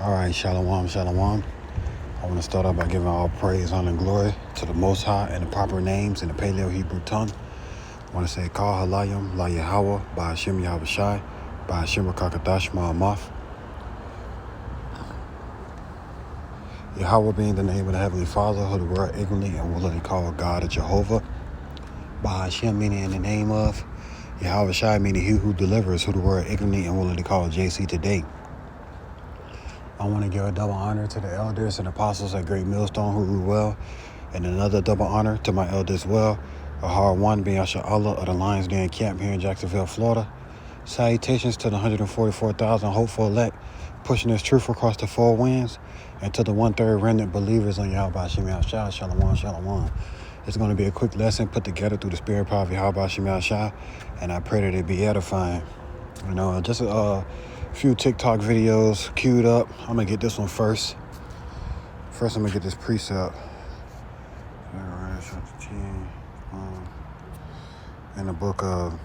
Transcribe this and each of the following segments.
All right, shalom, shalom. I want to start out by giving all praise, honor, and glory to the Most High and the proper names in the Paleo Hebrew tongue. I want to say, Kal Halayim, La Yahweh, Ba Hashem Yahweh Shai, Ba Hashem Rakakadash Ma'amath. Yahweh being the name of the Heavenly Father, who the world ignorantly and willingly called God or Jehovah. Ba Hashem meaning in the name of. Yahweh Shai meaning he who delivers, who the world ignorantly and willingly called JC today. I want to give a double honor to the elders and apostles at Great Millstone who rule well, and another double honor to my elders well, Ahar One being Asha Allah of the Lions Den camp here in Jacksonville, Florida. Salutations to the 144,000 hopeful elect pushing this truth across the four winds, and to the 1/3 remnant believers on Yahweh Shem Shah, Shalom, Shalom. It's going to be a quick lesson put together through the spirit power of Yahweh Shem Shah, and I pray that it be edifying. Just a few TikTok videos queued up. I'm going to get this one first. First, I'm going to get this precept. In the book of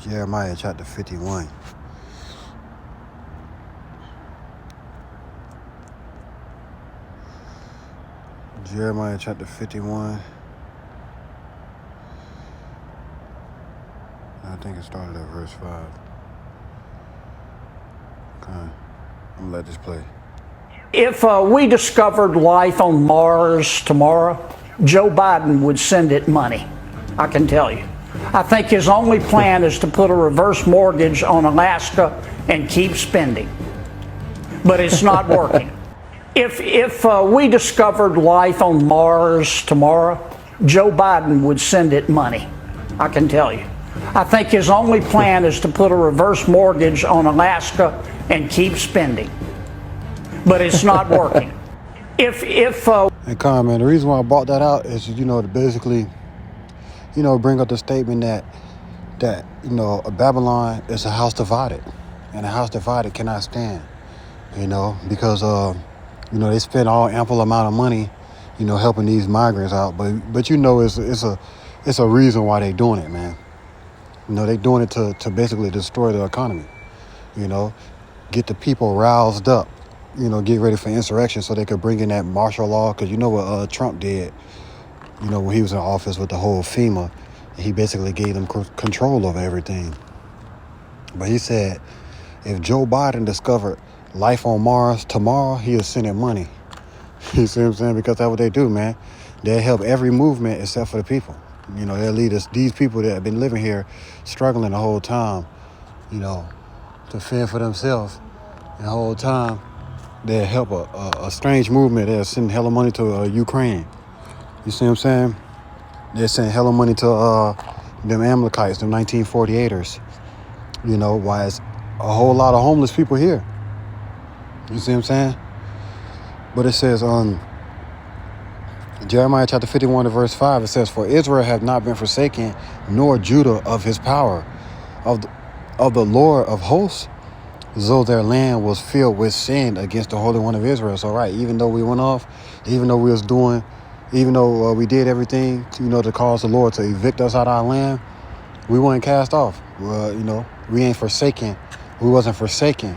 Jeremiah, chapter 51. Jeremiah, chapter 51. I think it started at verse 5. Okay. I'm going to let this play. If we discovered life on Mars tomorrow, Joe Biden would send it money, I can tell you. I think his only plan is to put a reverse mortgage on Alaska and keep spending. But it's not working. If we discovered life on Mars tomorrow, Joe Biden would send it money, I can tell you. I think his only plan is to put a reverse mortgage on Alaska and keep spending. But it's not working. And Carmen, the reason why I brought that out is, to basically, bring up the statement that Babylon is a house divided, and a house divided cannot stand, because, they spend all ample amount of money, helping these migrants out. But it's a reason why they doing it, man. They doing it to basically destroy the economy, get the people roused up. Get ready for insurrection so they could bring in that martial law. Because you know what Trump did, when he was in office with the whole FEMA, he basically gave them control over everything. But he said, if Joe Biden discovered life on Mars tomorrow, he'll send it money. You see what I'm saying? Because that's what they do, man. They help every movement except for the people. They'll lead us, these people that have been living here, struggling the whole time, to fend for themselves. And the whole time, they'll help a strange movement. They'll send hella money to Ukraine. You see what I'm saying? They're sending hella money to them Amalekites, them 1948ers. Why it's a whole lot of homeless people here. You see what I'm saying? But it says on Jeremiah chapter 51 verse 5, it says, for Israel hath not been forsaken, nor Judah of his power, of the Lord of hosts, though their land was filled with sin against the Holy One of Israel. So, right, even though we went off, even though we did everything, to cause the Lord to evict us out of our land, we weren't cast off. We ain't forsaken. We wasn't forsaken.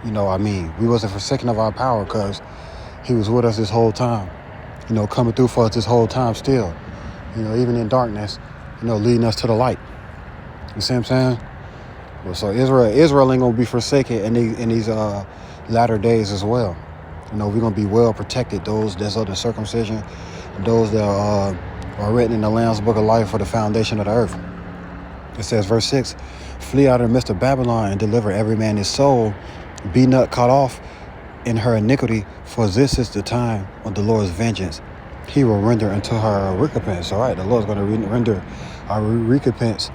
We wasn't forsaken of our power because he was with us this whole time, coming through for us this whole time still, even in darkness, leading us to the light. You see what I'm saying? So Israel ain't gonna be forsaken in these latter days as well. We're gonna be well protected. Those that's of the circumcision, those that are written in the Lamb's Book of Life for the foundation of the earth. It says, verse 6, flee out of the midst of Babylon and deliver every man his soul. Be not cut off in her iniquity, for this is the time of the Lord's vengeance. He will render unto her recompense. All right, the Lord's gonna render our recompense,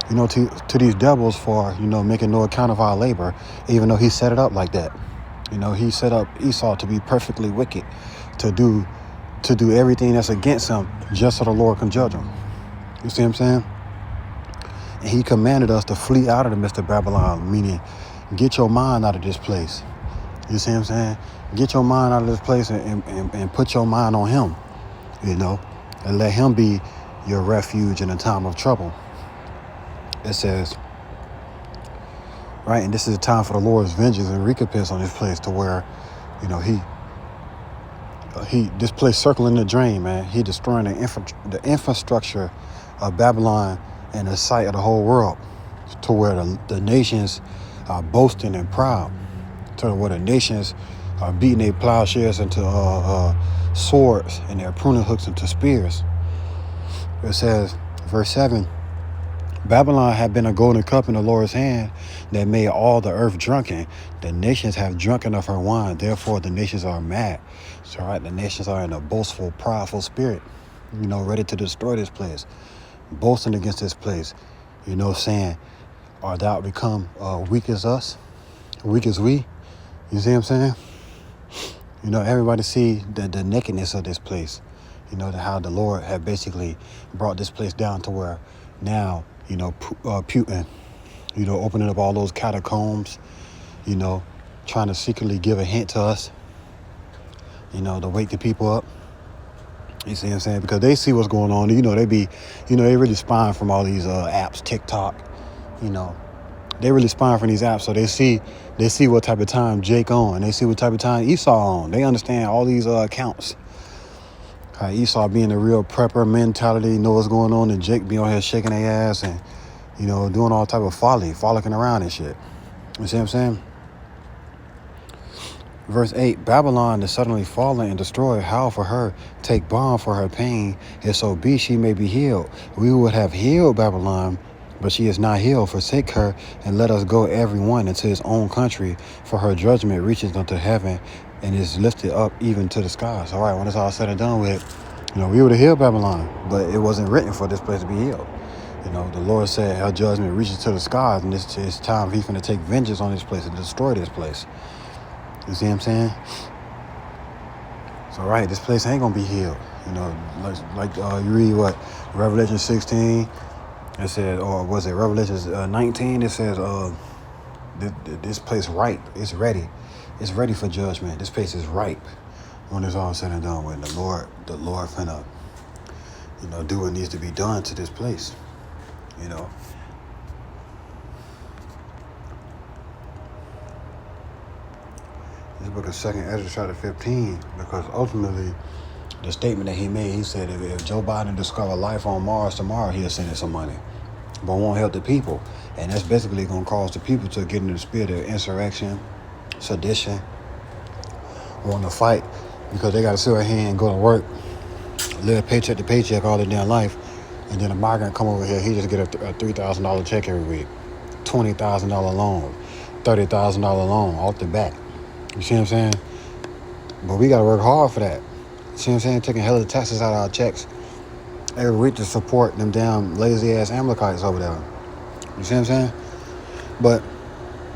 to these devils for, making no account of our labor, even though he set it up like that. He set up Esau to be perfectly wicked, to do everything that's against him, just so the Lord can judge him. You see what I'm saying? And he commanded us to flee out of the midst of Babylon, meaning get your mind out of this place. You see what I'm saying? Get your mind out of this place and put your mind on him, and let him be your refuge in a time of trouble. It says, right? And this is a time for the Lord's vengeance and recompense on this place, to where, you know, this place circling the drain, man. He destroying the infrastructure of Babylon and the sight of the whole world, to where the nations are boasting and proud, to where the nations are beating their plowshares into swords and their pruning hooks into spears. It says, verse 7, Babylon had been a golden cup in the Lord's hand that made all the earth drunken. The nations have drunken of her wine. Therefore, the nations are mad. So, right, the nations are in a boastful, prideful spirit, you know, ready to destroy this place, boasting against this place, you know, saying, "Art thou become weak as us, weak as we?" You see what I'm saying? You know, everybody see the nakedness of this place. You know, how the Lord had basically brought this place down to where now, you know, Putin, you know, opening up all those catacombs, you know, trying to secretly give a hint to us, you know, to wake the people up. You see what I'm saying? Because they see what's going on. You know, they really spying from all these apps, TikTok, you know. They really spying from these apps, so they see what type of time Jake on. They see what type of time Esau on. They understand all these accounts. Esau being a real prepper mentality, know what's going on, and Jake be on here shaking their ass and, you know, doing all type of frolicking around and shit. You see what I'm saying? Verse 8, Babylon is suddenly fallen and destroyed. How for her? Take balm for her pain, if so be she may be healed. We would have healed Babylon, but she is not healed. Forsake her, and let us go every one into his own country, for her judgment reaches unto heaven, and is lifted up even to the skies. All right, when it's all said and done with, you know, we would have healed Babylon, but it wasn't written for this place to be healed. You know, the Lord said her judgment reaches to the skies, and it's time he's going to take vengeance on this place and destroy this place. You see what I'm saying? So, right, this place ain't going to be healed. You know, like you read what? Revelation 16, it said, or was it Revelation 19? It says, this place ripe. It's ready. It's ready for judgment. This place is ripe. When it's all said and done with, the Lord finna, you know, do what needs to be done to this place. You know. This book of 2nd Ezra chapter 15, because ultimately the statement that he made, he said if Joe Biden discover life on Mars tomorrow, he'll send us some money, but won't help the people. And that's basically going to cause the people to get into the spirit of insurrection, sedition, wanting to fight, because they got to sit right here and go to work, live paycheck to paycheck all their damn life, and then a migrant come over here, he just get a $3,000 check every week, $20,000 loan, $30,000 loan off the bat. You see what I'm saying? But we got to work hard for that. You see what I'm saying? Taking hella taxes out of our checks every week to support them damn lazy-ass Amalekites over there. You see what I'm saying? But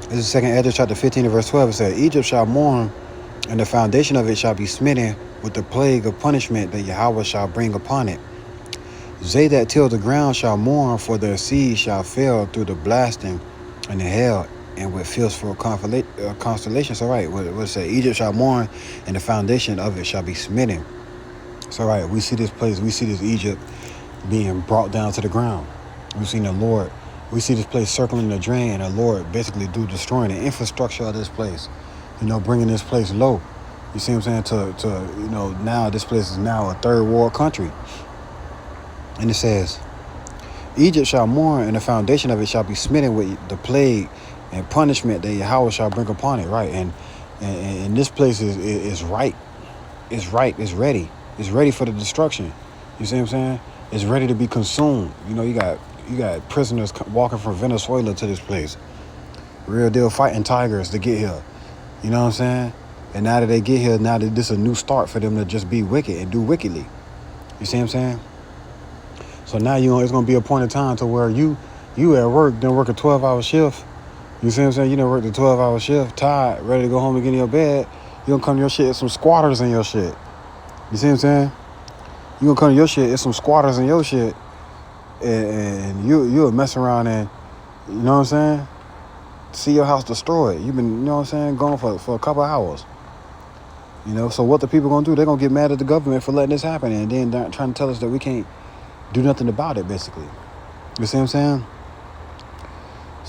this is 2nd Ezra chapter 15 and verse 12. It says, Egypt shall mourn, and the foundation of it shall be smitten with the plague of punishment that Yahweh shall bring upon it. They that till the ground shall mourn, for their seed shall fail through the blasting and the hail, and with fearful constellations. All right, what it say? Egypt shall mourn, and the foundation of it shall be smitten. So, right, we see this place, we see this Egypt being brought down to the ground. We've seen the Lord, we see this place circling the drain, and the Lord basically destroying the infrastructure of this place, you know, bringing this place low. You see what I'm saying? To you know, now this place is now a third world country. And it says, Egypt shall mourn, and the foundation of it shall be smitten with the plague and punishment that Yahweh shall bring upon it. Right, and this place is ripe. It's ripe. It's ready. It's ready for the destruction. You see what I'm saying? It's ready to be consumed. You know, you got prisoners walking from Venezuela to this place. Real deal fighting tigers to get here. You know what I'm saying? And now that they get here, now that this is a new start for them to just be wicked and do wickedly. You see what I'm saying? So now it's gonna be a point in time to where you at work, then work a 12-hour shift. You see what I'm saying? You done worked a 12-hour shift, tired, ready to go home and get in your bed. You gonna come to your shit, it's some squatters in your shit. You see what I'm saying? You gonna come to your shit, it's some squatters in your shit, and you'll mess around and, you know what I'm saying? See your house destroyed. You've been, you know what I'm saying, gone for a couple hours. You know, so what the people gonna do? They're gonna get mad at the government for letting this happen, and then they're trying to tell us that we can't do nothing about it, basically. You see what I'm saying?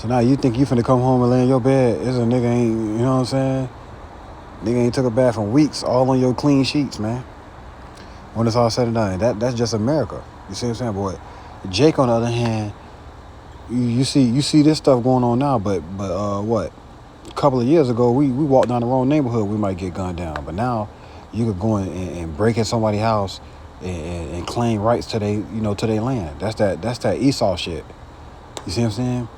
So now you think you finna come home and lay in your bed? It's a nigga ain't, you know what I'm saying? Nigga ain't took a bath in weeks, all on your clean sheets, man. When it's all said and done, that's just America. You see what I'm saying, boy? Jake, on the other hand, you see this stuff going on now, but what? A couple of years ago, we walked down the wrong neighborhood, we might get gunned down. But now, you could go in and break in somebody's house and claim rights to their land. That's that Esau shit. You see what I'm saying?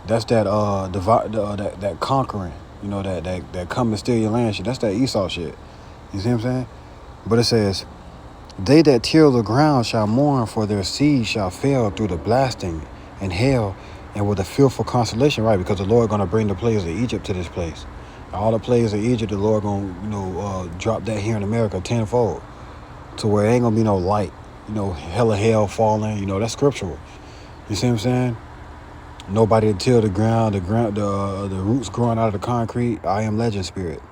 That's that that conquering. You know, that come and steal your land shit. That's that Esau shit. You see what I'm saying? But it says, they that till the ground shall mourn, for their seed shall fail through the blasting and hail and with a fearful consolation, right? Because the Lord going to bring the plagues of Egypt to this place. All the plagues of Egypt, the Lord going to, drop that here in America tenfold, to where it ain't going to be no light, hella hail falling, that's scriptural. You see what I'm saying? Nobody to till the ground, the roots growing out of the concrete. I am legend spirit.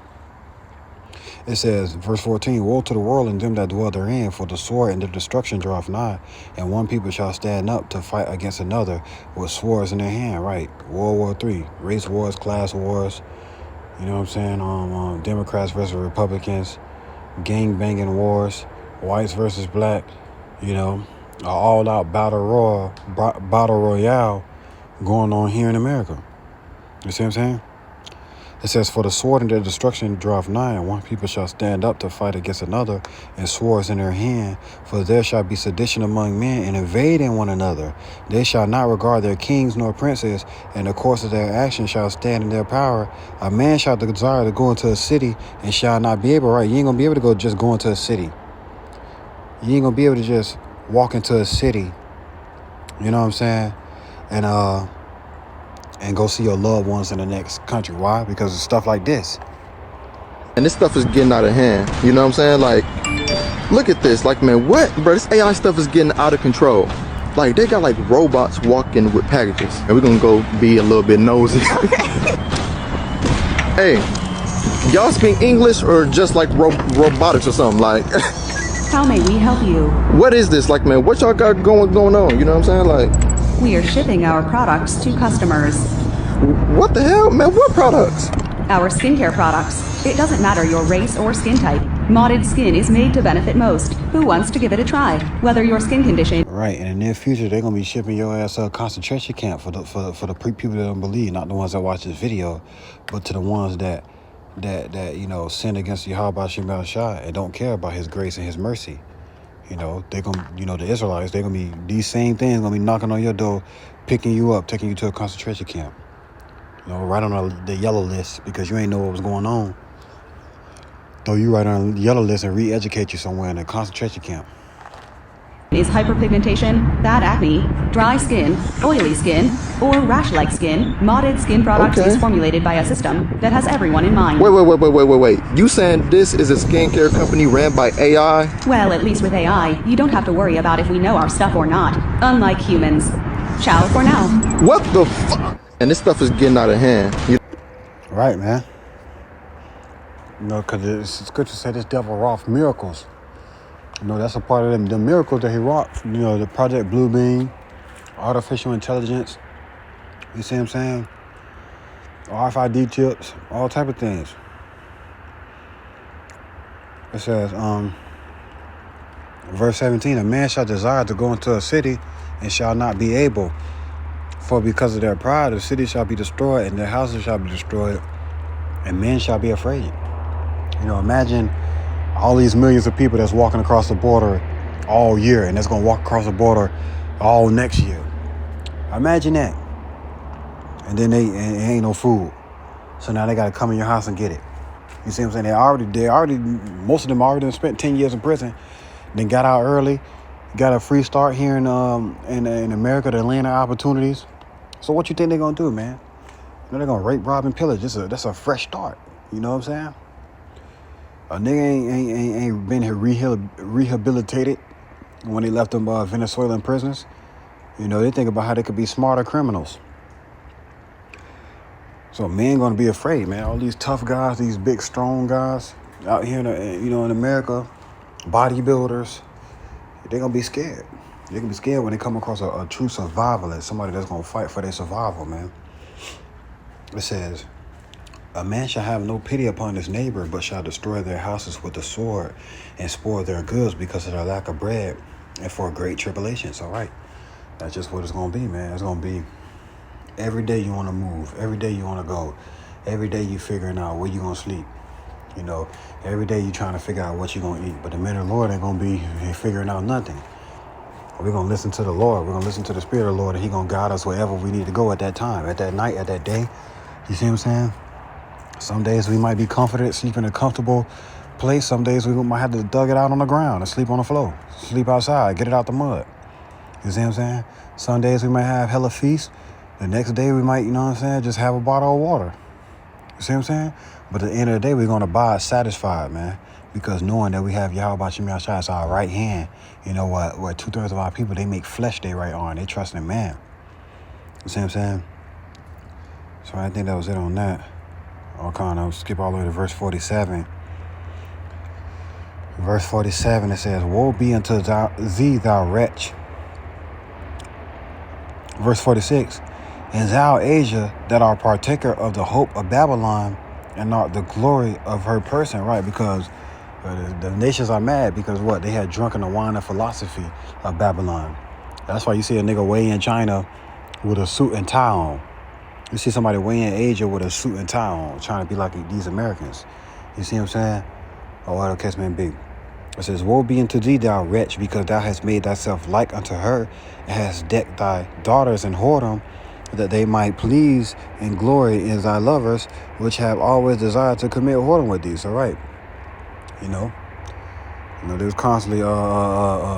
It says, verse 14, woe to the world and them that dwell therein, for the sword and the destruction draweth nigh, and one people shall stand up to fight against another with swords in their hand. Right. World War III, race wars, class wars, you know what I'm saying? Democrats versus Republicans, gang banging wars, whites versus black, an all out battle royale going on here in America. You see what I'm saying? It says, for the sword and their destruction draweth nigh, and one people shall stand up to fight against another, and swords in their hand. For there shall be sedition among men, and invading one another. They shall not regard their kings nor princes, and the course of their action shall stand in their power. A man shall desire to go into a city, and shall not be able, right? You ain't going to be able to just go into a city. You ain't going to be able to just walk into a city, you know what I'm saying, and go see your loved ones in the next country. Why? Because of stuff like this. And this stuff is getting out of hand. You know what I'm saying? Like, look at this. Like, man, what? Bro, this AI stuff is getting out of control. Like, they got like robots walking with packages. And we're gonna go be a little bit nosy. Hey, y'all speak English or just like robotics or something? Like, how may we help you? What is this? Like, man, what y'all got going on? You know what I'm saying? Like, we are shipping our products to customers. What the hell, man? What products? Our skincare products. It doesn't matter your race or skin type. Modded Skin is made to benefit most. Who wants to give it a try? Whether your skin condition. Right, in the near future, they're gonna be shipping your ass to a concentration camp for the people that don't believe, not the ones that watch this video, but to the ones that sin against Yahweh Shem Shah and don't care about His grace and His mercy. They're gonna, the Israelites, they're gonna be, these same things gonna be knocking on your door, picking you up, taking you to a concentration camp. Right on the yellow list, because you ain't know what was going on. Throw you right on the yellow list and re-educate you somewhere in a concentration camp. Is hyperpigmentation, bad acne, dry skin, oily skin, or rash-like skin. Modded Skin Products is formulated by a system that has everyone in mind. Wait. You saying this is a skincare company ran by AI? Well, at least with AI, you don't have to worry about if we know our stuff or not. Unlike humans. Ciao for now. What the fuck? And this stuff is getting out of hand. Right, man. Because the scripture said this devil wrought miracles. That's a part of the miracles that he wrought. The Project Bluebeam, artificial intelligence. You see what I'm saying? RFID chips, all type of things. It says, verse 17, a man shall desire to go into a city and shall not be able. For because of their pride, the city shall be destroyed and their houses shall be destroyed, and men shall be afraid. Imagine all these millions of people that's walking across the border all year, and that's going to walk across the border all next year. Imagine that. And then it ain't no food. So now they got to come in your house and get it. You see what I'm saying? They already, most of them already spent 10 years in prison, then got out early, got a free start here in America, the land of opportunities. So what you think they're going to do, man? They're going to rape, rob, and pillage. That's a fresh start. You know what I'm saying? A nigga ain't been here rehabilitated when they left them Venezuelan prisoners. They think about how they could be smarter criminals. So men gonna be afraid, man. All these tough guys, these big, strong guys out here, in America, bodybuilders, they're gonna be scared. They're gonna be scared when they come across a true survivalist, somebody that's gonna fight for their survival, man. It says, a man shall have no pity upon his neighbor, but shall destroy their houses with the sword and spoil their goods because of their lack of bread and for great tribulations. All right. That's just what it's going to be, man. It's going to be every day you want to move. Every day you want to go. Every day you figuring out where you going to sleep. You know, every day you trying to figure out what you're going to eat. But the man of the Lord ain't going to be figuring out nothing. We're going to listen to the Lord. We're going to listen to the Spirit of the Lord, and He going to guide us wherever we need to go at that time, at that night, at that day. You see what I'm saying? Some days we might be comforted, sleep in a comfortable place. Some days we might have to dug it out on the ground and sleep on the floor. Sleep outside, get it out the mud. You see what I'm saying? Some days we might have hella feast. The next day we might, you know what I'm saying, just have a bottle of water. You see what I'm saying? But at the end of the day, we're going to abide satisfied, man. Because knowing that we have Yahweh Shem Yahshua as our right hand, you know what, where 2/3 of our people, they make flesh their right arm. They trust in man. You see what I'm saying? So I think that was it on that. I'll kind of skip all the way to verse 47. Verse 47, it says, woe be unto thee, thou wretch. Verse 46, and thou, Asia, that are partaker of the hope of Babylon, and not the glory of her person, right? Because the nations are mad because what? They had drunken the wine of philosophy of Babylon. That's why you see a nigga way in China with a suit and tie on. You see somebody way in Asia with a suit and tie on, trying to be like these Americans. You see what I'm saying? Oh, what'll catch me be? It says, woe be unto thee, thou wretch, because thou hast made thyself like unto her, and hast decked thy daughters in whoredom, that they might please and glory in thy lovers, which have always desired to commit whoredom with thee. So, right. You know, they was constantly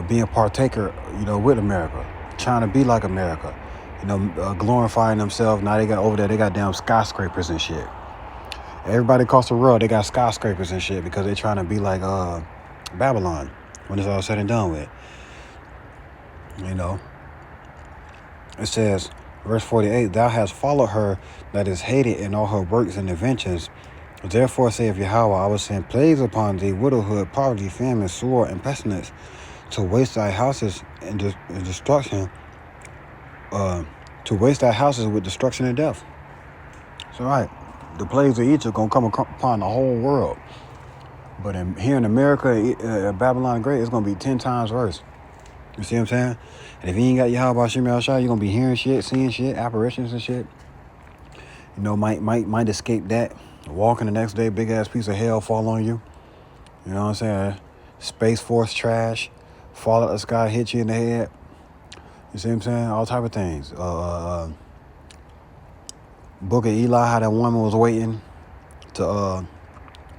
being partaker, with America, trying to be like America, glorifying themselves. Now they got over there, they got damn skyscrapers and shit. Everybody across the world, they got skyscrapers and shit because they trying to be like Babylon when it's all said and done with. It says, verse 48, thou hast followed her that is hated in all her works and inventions. Therefore saith Yahweh, I will send plagues upon thee, widowhood, poverty, famine, sword, and pestilence, to waste thy houses and destruction, to waste thy houses with destruction and death. So right, the plagues of Egypt gonna come upon the whole world. But here in America, Babylon the Great, it's gonna be 10 times worse. You see what I'm saying? And if you ain't got Yahweh Shem Yahshua, you're gonna be hearing shit, seeing shit, apparitions and shit. Might escape that. Walking the next day, big ass piece of hell fall on you. You know what I'm saying? Space Force trash, fall out the sky, hit you in the head. You see what I'm saying? All type of things. Book of Eli, how that woman was waiting to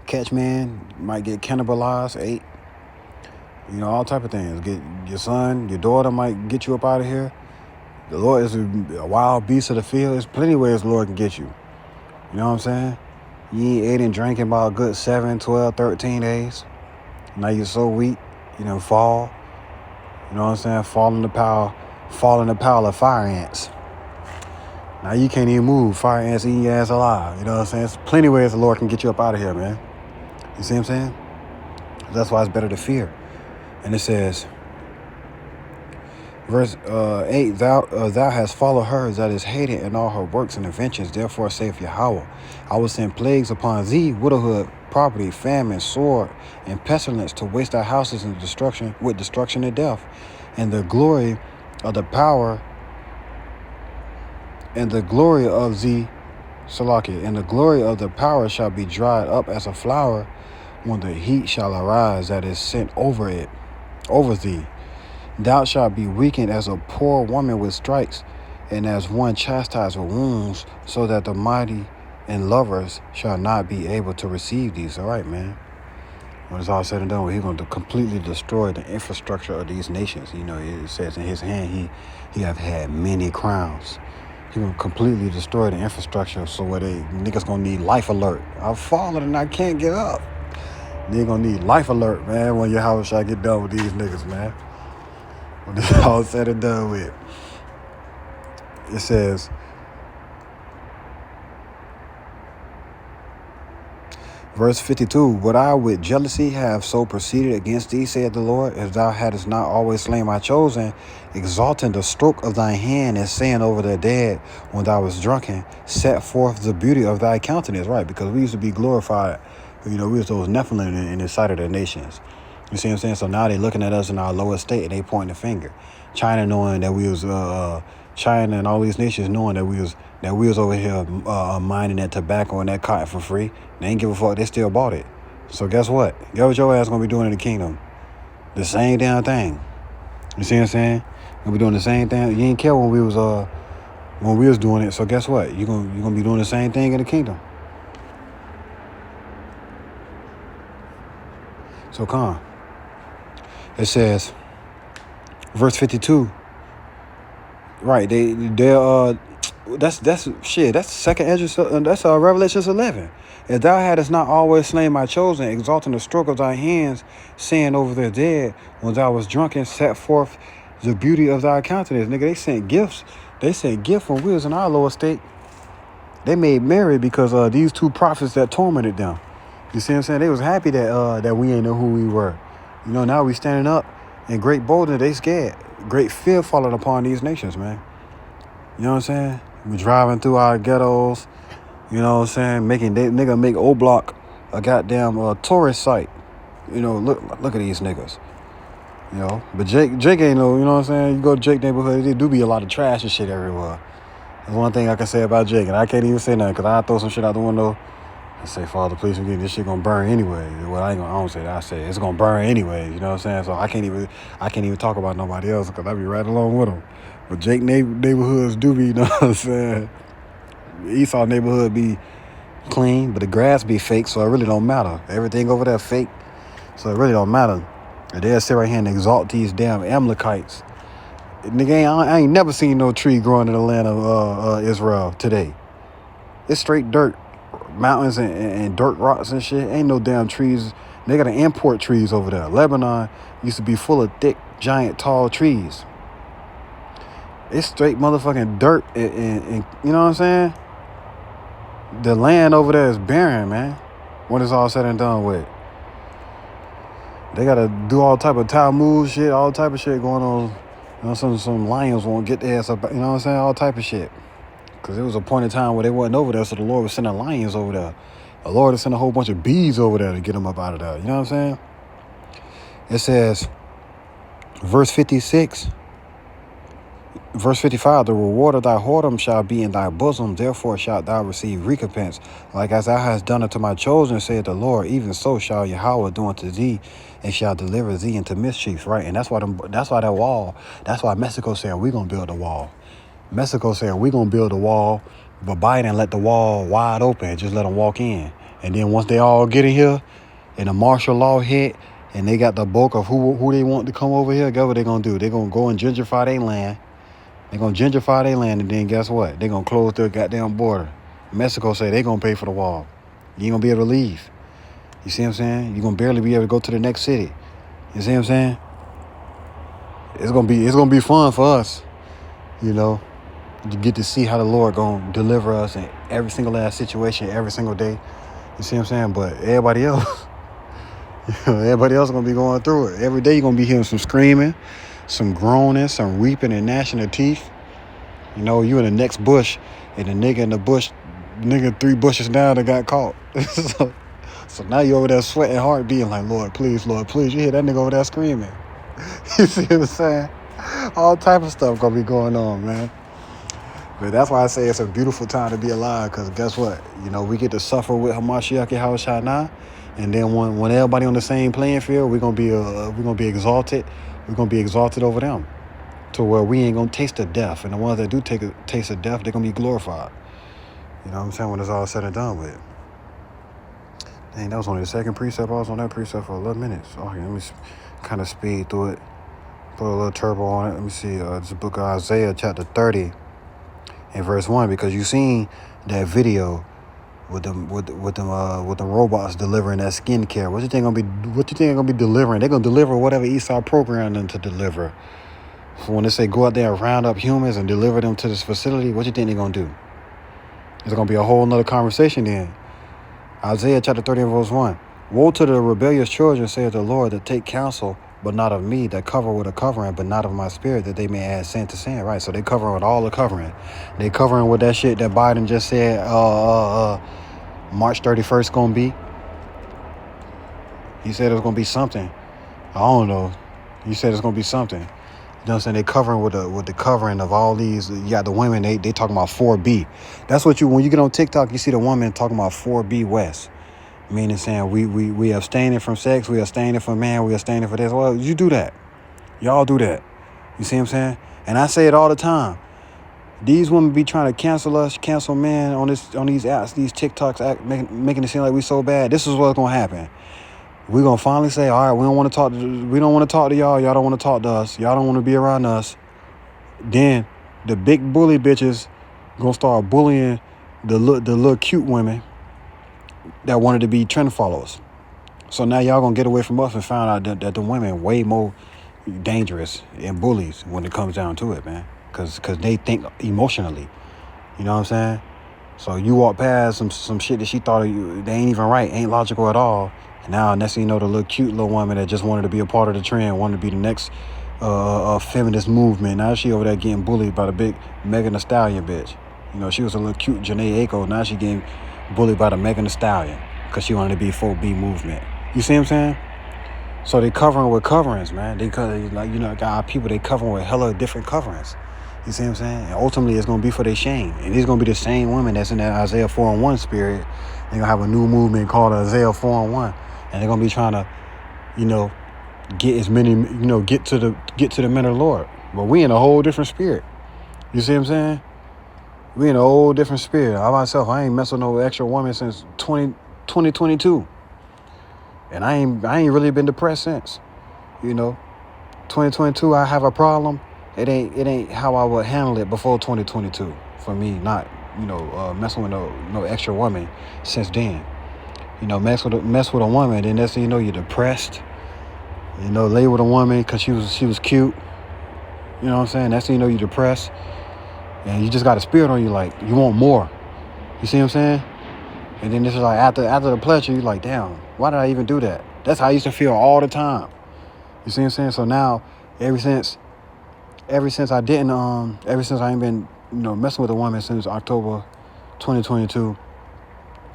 catch man, might get cannibalized, ate. All type of things. Get your son, your daughter might get you up out of here. The Lord is a wild beast of the field. There's plenty of ways the Lord can get you. You know what I'm saying? You ain't ate and drinking about a good 7, 12, 13 days. Now you're so weak, fall. You know what I'm saying? Fall in the pile of fire ants. Now you can't even move. Fire ants eating your ass alive. You know what I'm saying? There's plenty of ways the Lord can get you up out of here, man. You see what I'm saying? That's why it's better to fear. And it says, verse 8, thou hast followed her that is hated in all her works and inventions. Therefore saith Yahweh, I will send plagues upon thee, widowhood, poverty, famine, sword, and pestilence, to waste thy houses with destruction and death. And the glory of the power and the glory of thee, Salakia, and the glory of the power shall be dried up as a flower when the heat shall arise that is sent over thee. Thou shalt be weakened as a poor woman with stripes, and as one chastised with wounds, so that the mighty and lovers shall not be able to receive these. All right, man. When it's all said and done, he's going to completely destroy the infrastructure of these nations. It says in his hand, he have had many crowns. He will completely destroy the infrastructure, so where niggas gonna need life alert. I've fallen and I can't get up. Nigga gonna need life alert, man, when your house shall get done with these niggas, man. When it's all said and done with. It says, Verse 52, would I with jealousy have so proceeded against thee, saith the Lord, if thou hadst not always slain my chosen, exalting the stroke of thy hand and saying over the dead when thou was drunken, set forth the beauty of thy countenance. Right, because we used to be glorified. We was those Nephilim in the sight of the nations. You see what I'm saying? So now they looking at us in our lower state and they pointing the finger. China knowing that we was China and all these nations knowing that we was over here mining that tobacco and that cotton for free. They ain't give a fuck. They still bought it. So guess what? Guess what your ass gonna be doing in the kingdom? The same damn thing. You see what I'm saying? Gonna be doing the same thing. You ain't care when we was doing it. So guess what? You gonna be doing the same thing in the kingdom. So come. It says, verse 52. Right, that's shit. That's second Ezra. That's Revelations 11. If thou hadst not always slain my chosen, exalting the stroke of thy hands, saying over the dead, when thou was drunken, set forth the beauty of thy countenance. Nigga, they sent gifts. They sent gifts when we was in our lower state. They made merry because these two prophets that tormented them. You see what I'm saying? They was happy that we ain't know who we were. You know, now we standing up in great boldness. They scared. Great fear falling upon these nations, man. You know what I'm saying? We driving through our ghettos. You know what I'm saying? Nigga make O Block a goddamn tourist site. You know, look at these niggas. You know, but Jake ain't no. You know what I'm saying? You go to Jake neighborhood, there do be a lot of trash and shit everywhere. That's one thing I can say about Jake, and I can't even say nothing because I throw some shit out the window. I say, Father, please forgive me. This shit gonna burn anyway. Well, I don't say that. I say it's gonna burn anyway. You know what I'm saying? So I can't even talk about nobody else because I be right along with them. But Jake neighborhoods do be, you know what I'm saying? Esau neighborhood be clean, but the grass be fake, so it really don't matter. Everything over there fake, so it really don't matter. And they'll sit right here and exalt these damn Amalekites. Nigga, I ain't never seen no tree growing in the land of Israel today. It's straight dirt. Mountains and dirt rocks and shit. Ain't no damn trees. They gotta import trees over there. Lebanon used to be full of thick, giant, tall trees. It's straight motherfucking dirt and you know what I'm saying? The land over there is barren, man. When it's all said and done with. They gotta do all type of Talmud shit, all type of shit going on. You know, some lions won't get their ass up, you know what I'm saying? All type of shit. Because there was a point in time where they wasn't over there, so the Lord was sending lions over there. The Lord was sending a whole bunch of bees over there to get them up out of there. You know what I'm saying? It says, verse 56, verse 55, the reward of thy whoredom shall be in thy bosom, therefore shalt thou receive recompense. Like as thou hast done unto my chosen, saith the Lord, even so shall Yahweh do unto thee, and shall deliver thee into mischief. Right? And that's why that wall, that's why Mexico saying we're going to build a wall. Mexico saying we're going to build a wall, but Biden let the wall wide open and just let them walk in. And then once they all get in here and the martial law hit and they got the bulk of who they want to come over here, guess what they're going to do? They're going to go and gentrify their land. They're going to gentrify their land, and then guess what? They're going to close their goddamn border. Mexico say they're going to pay for the wall. You ain't going to be able to leave. You see what I'm saying? You're going to barely be able to go to the next city. You see what I'm saying? It's going to be fun for us, you know. You get to see how the Lord gonna deliver us in every single last situation, every single day. You see what I'm saying? But everybody else, everybody else gonna be going through it. Every day you're gonna be hearing some screaming, some groaning, some weeping and gnashing of teeth. You know, you in the next bush, and the nigga in the bush, 3 bushes down that got caught. so now you over there sweating hard, being like, Lord, please. You hear that nigga over there screaming. You see what I'm saying? All type of stuff gonna be going on, man. But that's why I say it's a beautiful time to be alive, because guess what? You know, we get to suffer with Hamashiach Yahushua, and then when everybody on the same playing field, we're gonna be exalted. We're gonna be exalted over them, to where we ain't gonna taste of death, and the ones that do take a taste of death, they're gonna be glorified. You know what I'm saying? When it's all said and done with. Dang, that was only the second precept. I was on that precept for 11 minutes. Okay, let me kind of speed through it. Put a little turbo on it. Let me see. It's the book of Isaiah, chapter 30. In verse 1, because you seen that video with them robots delivering that skincare. What you think gonna be delivering? They're gonna deliver whatever Esau programmed them to deliver. So when they say go out there and round up humans and deliver them to this facility, what you think they're gonna do? It's gonna be a whole nother conversation then. Isaiah chapter 30 and verse 1. Woe to the rebellious children, saith the Lord, that take counsel, but not of me, that cover with a covering, but not of my spirit, that they may add sin to sin. Right, so they covering with all the covering. They covering with that shit that Biden just said March 31st gonna be. He said it was gonna be something. I don't know. He said it's gonna be something. You know what I'm saying? They covering with the covering of all these. You got the women, they talking about 4B. That's what when you get on TikTok, you see the woman talking about 4B West. Meaning saying we abstaining from sex, we abstaining from man, we abstaining for this. Well, you do that. Y'all do that. You see what I'm saying? And I say it all the time. These women be trying to cancel us, cancel men on these apps, these TikToks, making it seem like we so bad. This is what's gonna happen. We're gonna finally say, all right, we don't want to talk to y'all. Y'all don't want to talk to us. Y'all don't want to be around us. Then the big bully bitches gonna start bullying the little cute women that wanted to be trend followers. So now y'all gonna get away from us and find out that the women way more dangerous and bullies when it comes down to it, man. Cause they think emotionally. You know what I'm saying? So you walk past some shit that she thought they ain't even right, ain't logical at all. And now next thing you know, the little cute little woman that just wanted to be a part of the trend, wanted to be the next feminist movement. Now she over there getting bullied by the big Megan Thee Stallion bitch. You know, she was a little cute Janae Aiko. Now she getting bullied by the Megan Thee Stallion because she wanted to be 4B movement. You see what I'm saying? So they covering with coverings, man. They got our people, they covering with hella different coverings. You see what I'm saying? And ultimately, it's going to be for their shame. And it's going to be the same women that's in that Isaiah 4:1 spirit. They're going to have a new movement called Isaiah 4:1. And they're going to be trying to, get as many, get to the men of the Lord. But we in a whole different spirit. You see what I'm saying? We in a whole different spirit. I myself, I ain't messed with no extra woman since 2022. And I ain't really been depressed since. 2022, I have a problem. It ain't how I would handle it before 2022 for me, not messing with no extra woman since then. Mess with a woman, then next thing you know, you're depressed. Lay with a woman because she was cute. You know what I'm saying? Next thing you know, you're depressed, and you just got a spirit on you, like you want more. You see what I'm saying? And then this is like after the pleasure, you're like, damn, why did I even do that? That's how I used to feel all the time. You see what I'm saying? So now, ever since I ain't been, messing with a woman since October 2022,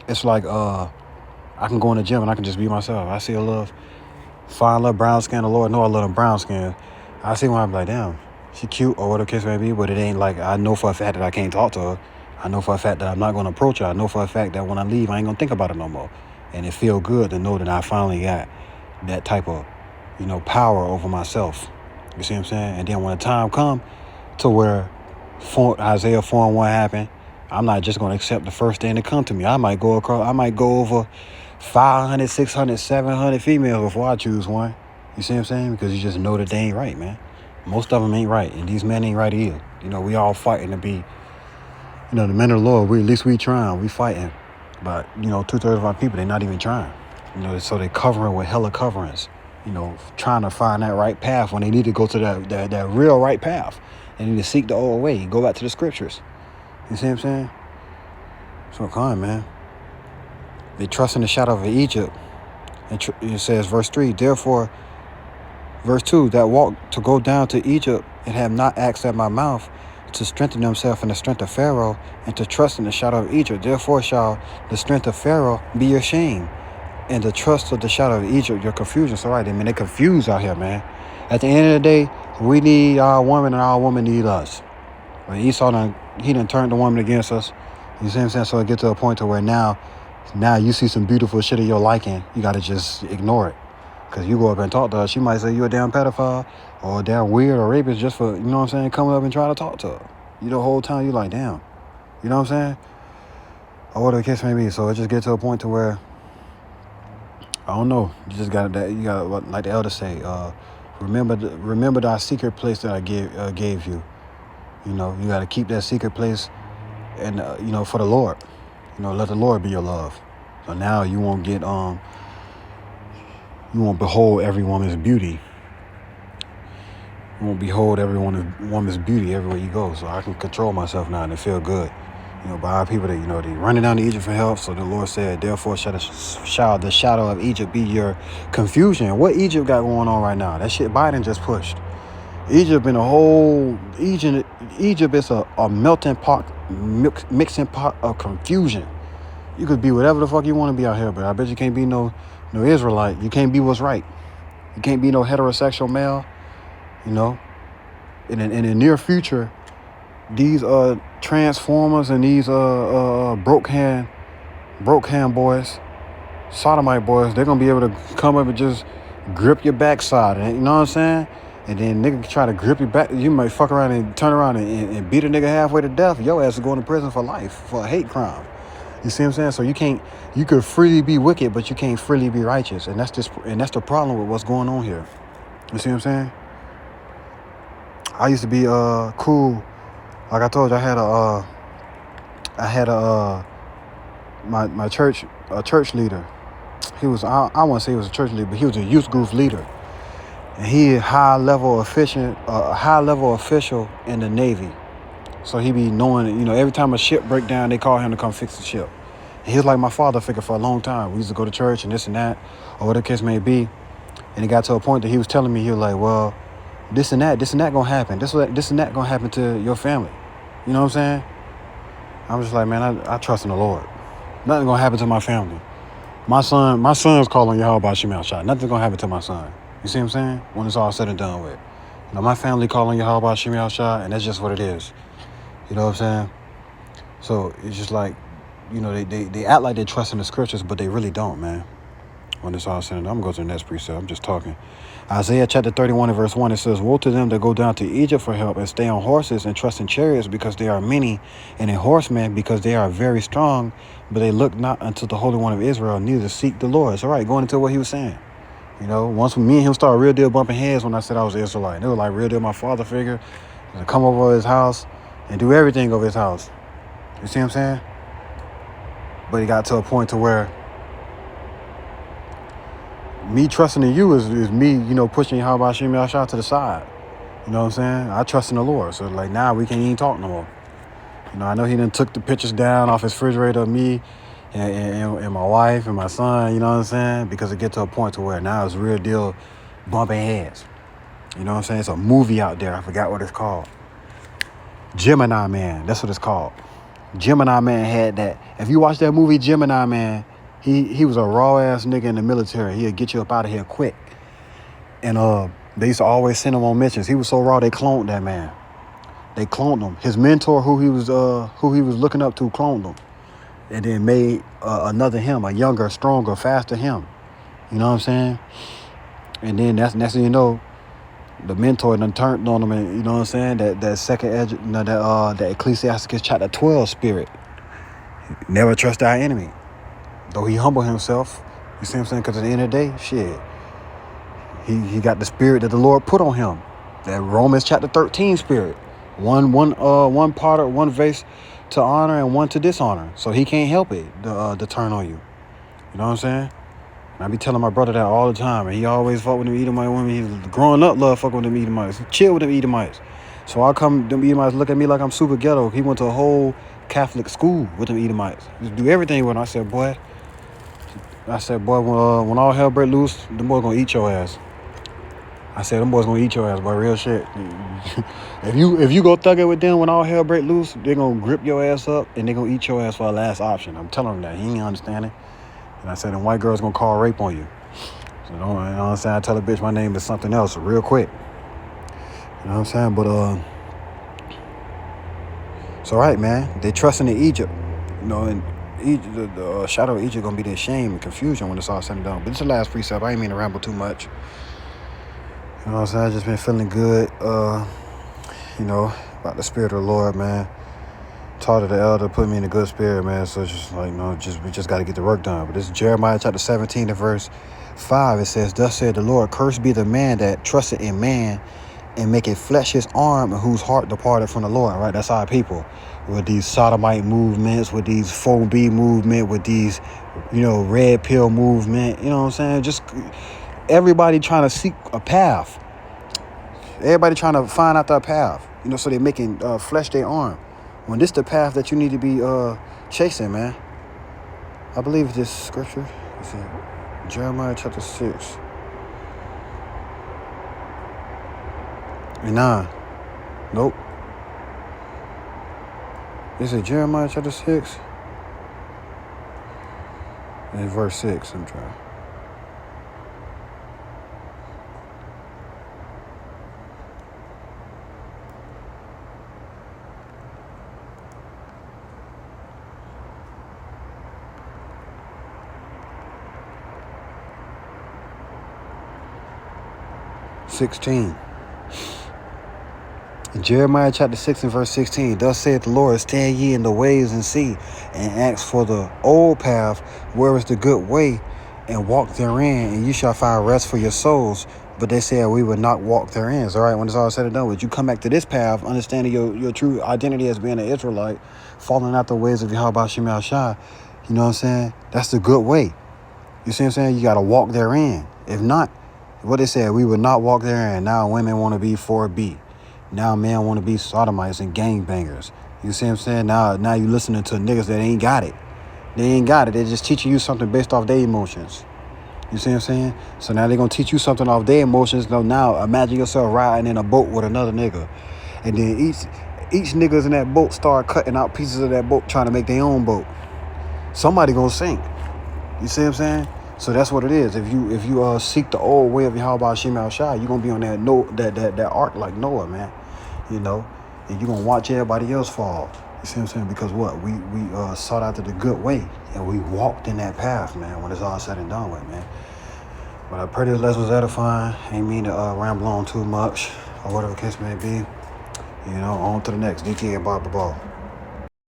it's like, I can go in the gym and I can just be myself. I see a little fine little brown skin. The Lord know I love them brown skin. I see one, I'm like, damn, she cute or whatever the case may be, but it ain't like, I know for a fact that I can't talk to her. I know for a fact that I'm not going to approach her. I know for a fact that when I leave, I ain't going to think about it no more. And it feel good to know that I finally got that type of, power over myself. You see what I'm saying? And then when the time come to where Isaiah 4:1 happened, I'm not just going to accept the first thing that come to me. I might go over 500, 600, 700 females before I choose one. You see what I'm saying? Because you just know that they ain't right, man. Most of them ain't right. And these men ain't right either. We all fighting to be, the men of the Lord. At least we trying. We fighting. But, 2/3 of our people, they not even trying. So they covering with hella coverings. Trying to find that right path when they need to go to that real right path. They need to seek the old way. Go back to the scriptures. You see what I'm saying? So come on, man. They trust in the shadow of Egypt. It says, verse 3, therefore, verse 2, that walk to go down to Egypt and have not asked at my mouth to strengthen themselves in the strength of Pharaoh and to trust in the shadow of Egypt. Therefore shall the strength of Pharaoh be your shame, and the trust of the shadow of Egypt your confusion. So right, they confused out here, man. At the end of the day, we need our woman and our woman need us. When Esau he done turned the woman against us. You see what I'm saying? So it gets to a point to where now you see some beautiful shit of your liking, you gotta just ignore it. Because you go up and talk to her, she might say you a damn pedophile or a damn weird or rapist just for, coming up and trying to talk to her. The whole time you like, damn. You know what I'm saying? Or whatever the case may be. So it just gets to a point to where, I don't know. You gotta, like the elders say, remember thy secret place that I gave you. You gotta keep that secret place and, for the Lord. Let the Lord be your love. So now you won't behold every woman's beauty. You won't behold every woman's beauty everywhere you go. So I can control myself now and it feel good. By our people that, they running down to Egypt for help. So the Lord said, therefore shall the shadow of Egypt be your confusion. What Egypt got going on right now? That shit Biden just pushed. Egypt is a melting pot, mixing pot of confusion. You could be whatever the fuck you want to be out here, but I bet you can't be no Israelite. You can't be what's right. You can't be no heterosexual male. In the near future, these transformers and these broke hand boys, sodomite boys, they're gonna be able to come up and just grip your backside, and you know what I'm saying? And then nigga try to grip your back, you might fuck around and turn around and beat a nigga halfway to death. Your ass is going to prison for life for a hate crime. You see what I'm saying? So you could freely be wicked, but you can't freely be righteous, and that's the problem with what's going on here. You see what I'm saying? I used to be cool. Like I told you, I had my church leader. He was I won't say he was a church leader, but he was a youth group leader, and he a high level official in the Navy. So he be knowing, every time a ship break down, they call him to come fix the ship. And he was like my father figure for a long time. We used to go to church and this and that, or whatever the case may be. And it got to a point that he was telling me, he was like, well, this and that gonna happen. This and that gonna happen to your family. You know what I'm saying? I'm just like, man, I trust in the Lord. Nothing gonna happen to my family. My son's calling Yahweh Shemel Shah. Nothing's gonna happen to my son. You see what I'm saying? When it's all said and done with. My family calling Yahweh Shemel Shah, and that's just what it is. You know what I'm saying? So it's just like, they act like they trust in the scriptures, but they really don't, man. When it's all said and done, I'm gonna go to the next precept. I'm just talking. Isaiah chapter 31 and verse 1, it says, woe to them that go down to Egypt for help and stay on horses and trust in chariots because they are many, and in horsemen because they are very strong, but they look not unto the Holy One of Israel, neither seek the Lord. It's all right, going into what he was saying. Once me and him started real deal bumping heads when I said I was an Israelite. It was like real deal my father figure to come over his house and do everything over his house. You see what I'm saying? But it got to a point to where me trusting in you is me, pushing Yahweh Shemel Shah to the side. You know what I'm saying? I trust in the Lord. So like now we can't even talk no more. I know he done took the pictures down off his refrigerator of me and my wife and my son, you know what I'm saying? Because it get to a point to where now it's real deal bumping heads. You know what I'm saying? It's a movie out there. I forgot what it's called. Gemini Man. That's what it's called. Gemini Man had that. If you watch that movie Gemini Man, he was a raw ass nigga in the military. He'd get you up out of here quick. And they used to always send him on missions. He was so raw they cloned that man. They cloned him. His mentor, who he was looking up to, cloned him, and then made another him, a younger, stronger, faster him. You know what I'm saying? And then that's when the mentor done turned on him, and you know what I'm saying? That second edge, that Ecclesiastes chapter 12 spirit. Never trust our enemy. Though he humbled himself, you see what I'm saying? Because at the end of the day, shit, he got the spirit that the Lord put on him. That Romans chapter 13 spirit. One part, one vase to honor and one to dishonor. So he can't help it to turn on you. You know what I'm saying? And I be telling my brother that all the time, and he always fought with them Edomite women. He growing up loved fucking with them Edomites. He chill with them Edomites. So I them Edomites look at me like I'm super ghetto. He went to a whole Catholic school with them Edomites. Just do everything with them. I said, boy, when all hell break loose, them boys gonna eat your ass. I said, them boys gonna eat your ass, boy, real shit. If you go thug it with them when all hell break loose, they gonna grip your ass up and they gonna eat your ass for a last option. I'm telling him that. He ain't understanding. And I said, them white girls gonna call rape on you. So you know what I'm saying? I tell a bitch my name is something else real quick. You know what I'm saying? But it's all right, man. They trusting in Egypt. And Egypt, the shadow of Egypt gonna be their shame and confusion when it's all said and done. But it's the last precept. I ain't mean to ramble too much. You know what I'm saying? I just been feeling good, about the spirit of the Lord, man. Taught of the elder, put me in a good spirit, man. So it's just like, we just got to get the work done. But this is Jeremiah chapter 17 and verse 5. It says, thus said the Lord, cursed be the man that trusted in man and make it flesh his arm and whose heart departed from the Lord, right? That's our people. With these sodomite movements, with these 4B movement, with these, red pill movement, you know what I'm saying? Just everybody trying to seek a path. Everybody trying to find out their path, so they're making flesh their arm. When this the path that you need to be chasing, man. I believe this scripture is in Jeremiah chapter 6 and 9. Nope. Is it Jeremiah chapter 6 and verse 6? I'm trying. In Jeremiah chapter 6 and verse 16, thus saith the Lord, stand ye in the ways and see, and ask for the old path, where is the good way, and walk therein, and you shall find rest for your souls. But they said we would not walk therein. So, all right, when it's all said and done with, you come back to this path, understanding your true identity as being an Israelite, following out the ways of Yahweh Shem Shai. You know what I'm saying? That's the good way. You see what I'm saying? You got to walk therein. If not, what they said, we would not walk therein. Now women want to be 4B. Now men want to be sodomites and gangbangers. You see what I'm saying? Now you listening to niggas that ain't got it. They ain't got it. They're just teaching you something based off their emotions. You see what I'm saying? So now they're going to teach you something off their emotions. Now imagine yourself riding in a boat with another nigga. And then each niggas in that boat start cutting out pieces of that boat trying to make their own boat. Somebody going to sink. You see what I'm saying? So that's what it is. If you seek the old way of Yahweh Shem Shai, you're gonna be on that ark like Noah, man. You know, and you're gonna watch everybody else fall. You see what I'm saying? Because what we sought after the good way, and we walked in that path, man. When it's all said and done with, man. But I pray this lesson was edifying. Ain't mean to ramble on too much or whatever the case may be. You know, on to the next. DK and Bob the Ball.